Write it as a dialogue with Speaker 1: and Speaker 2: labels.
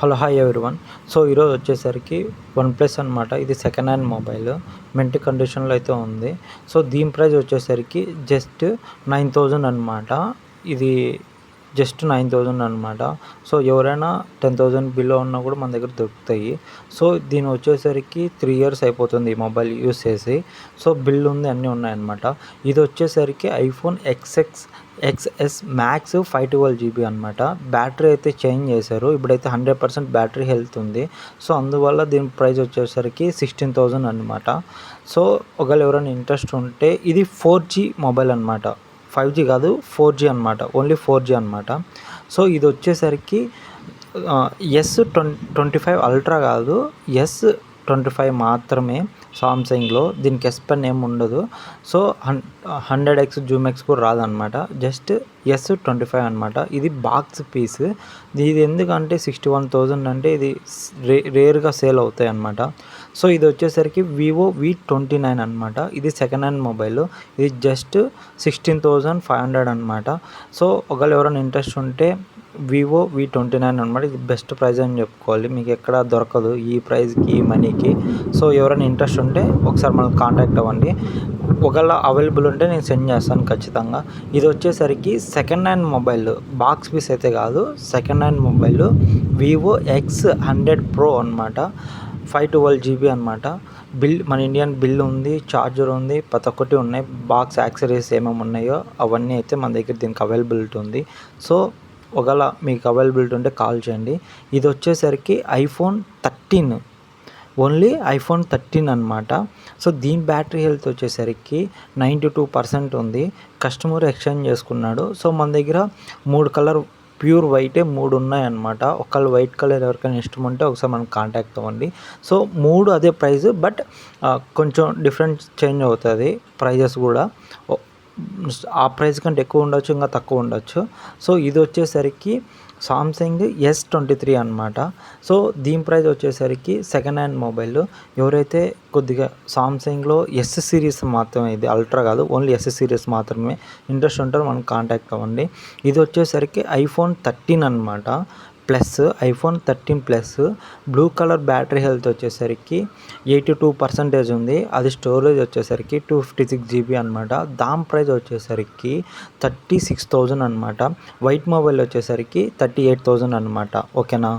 Speaker 1: Hello hi everyone. So ఈరోజు వచ్చేసరికి one plus అనమాట. ఇది సెకండ్ హ్యాండ్ మొబైల్, మెంట్ కండిషన్లో అయితే ఉంది. సో దీని ప్రైస్ వచ్చేసరికి జస్ట్ 9000 అనమాట. ఇది జస్ట్ 9000 అనమాట. సో ఎవరైనా 10,000 బిలో ఉన్నా కూడా మన దగ్గర దొరుకుతాయి. సో దీని వచ్చేసరికి 3 ఇయర్స్ అయిపోతుంది ఈ మొబైల్ యూస్ చేసి. సో బిల్ ఉంది, అన్నీ ఉన్నాయన్నమాట. ఇది వచ్చేసరికి ఐఫోన్ XS మ్యాక్స్ 512GB అనమాట. బ్యాటరీ అయితే చేంజ్ చేశారు, ఇప్పుడైతే 100% బ్యాటరీ హెల్త్ ఉంది. సో అందువల్ల దీని ప్రైస్ వచ్చేసరికి 16,000 అనమాట. సో ఒకవేళ ఎవరైనా ఇంట్రెస్ట్ ఉంటే, ఇది 4G మొబైల్ అనమాట, 5G కాదు 4G అనమాట, ఓన్లీ 4G అనమాట. సో ఇది వచ్చేసరికి S25 అల్ట్రా కాదు, S25 మాత్రమే సామ్సంగ్లో. దీనికి S పెన్ ఏమి ఉండదు. సో 100x జూమ్ కూడా రాదనమాట, జస్ట్ S25 అనమాట. ఇది బాక్స్ పీస్. ఇది ఎందుకంటే 61,000 అంటే ఇది రేర్గా సేల్ అవుతాయి అనమాట. సో ఇది వచ్చేసరికి వివో V29 అనమాట. ఇది సెకండ్ హ్యాండ్ మొబైల్. ఇది జస్ట్ 16,500 అనమాట. సో ఒకవేళ ఎవరైనా ఇంట్రెస్ట్ ఉంటే వివో V29 అనమాట. ఇది బెస్ట్ ప్రైస్ అని చెప్పుకోవాలి, మీకు ఎక్కడ దొరకదు ఈ ప్రైస్కి, ఈ మనీకి. సో ఎవరైనా ఇంట్రెస్ట్ ఉంటే ఒకసారి మనల్ని కాంటాక్ట్ అవ్వండి. ఒకవేళ అవైలబుల్ ఉంటే నేను సెండ్ చేస్తాను ఖచ్చితంగా. ఇది వచ్చేసరికి second hand mobile, box piece అయితే కాదు, second hand mobile Vivo X100 Pro అనమాట. 512GB అనమాట. బిల్ మన ఇండియన్ బిల్ ఉంది, ఛార్జర్ ఉంది, ప్రతి ఒక్కటి ఉన్నాయి. బాక్స్ యాక్సరీస్ ఏమేమి ఉన్నాయో అవన్నీ అయితే మన దగ్గర దీనికి అవైలబిలిటీ ఉంది. సో ఒకవేళ మీకు అవైలబిలిటీ ఉంటే కాల్ చేయండి. ఇది వచ్చేసరికి ఐఫోన్ 13, ఓన్లీ ఐఫోన్ 13 అనమాట. సో దీని బ్యాటరీ హెల్త్ వచ్చేసరికి 92% ఉంది. కస్టమర్ ఎక్స్చేంజ్ చేసుకున్నాడు. సో మన దగ్గర 3 కలర్ ప్యూర్ వైటే 3 ఉన్నాయన్నమాట. ఒకవేళ వైట్ కలర్ ఎవరికైనా ఇష్టం ఉంటే ఒకసారి మనకు కాంటాక్ట్ అవ్వండి. సో 3 అదే ప్రైస్, బట్ కొంచెం డిఫరెంట్ చేంజ్ అవుతుంది ప్రైజెస్ కూడా. ఆ ప్రైస్ కంటే ఎక్కువ ఉండొచ్చు, ఇంకా తక్కువ ఉండొచ్చు. సో ఇది వచ్చేసరికి సామ్సంగ్ S23 అనమాట. సో దీని ప్రైస్ వచ్చేసరికి సెకండ్ హ్యాండ్ మొబైల్. ఎవరైతే కొద్దిగా సామ్సంగ్లో S సిరీస్ మాత్రమే, ఇది అల్ట్రా కాదు, ఓన్లీ S సిరీస్ మాత్రమే ఇంట్రెస్ట్ ఉంటారో మనకు కాంటాక్ట్ అవ్వండి. ఇది వచ్చేసరికి ఐఫోన్ 13 అనమాట, plus iPhone 13 plus. Blue colour battery health వచ్చేసరికి 82% ఉంది. అది స్టోరేజ్ వచ్చేసరికి 256GB అనమాట. దాని ప్రైస్ వచ్చేసరికి 36,000 అనమాట. వైట్ మొబైల్ వచ్చేసరికి 38,000 అనమాట. ఓకేనా.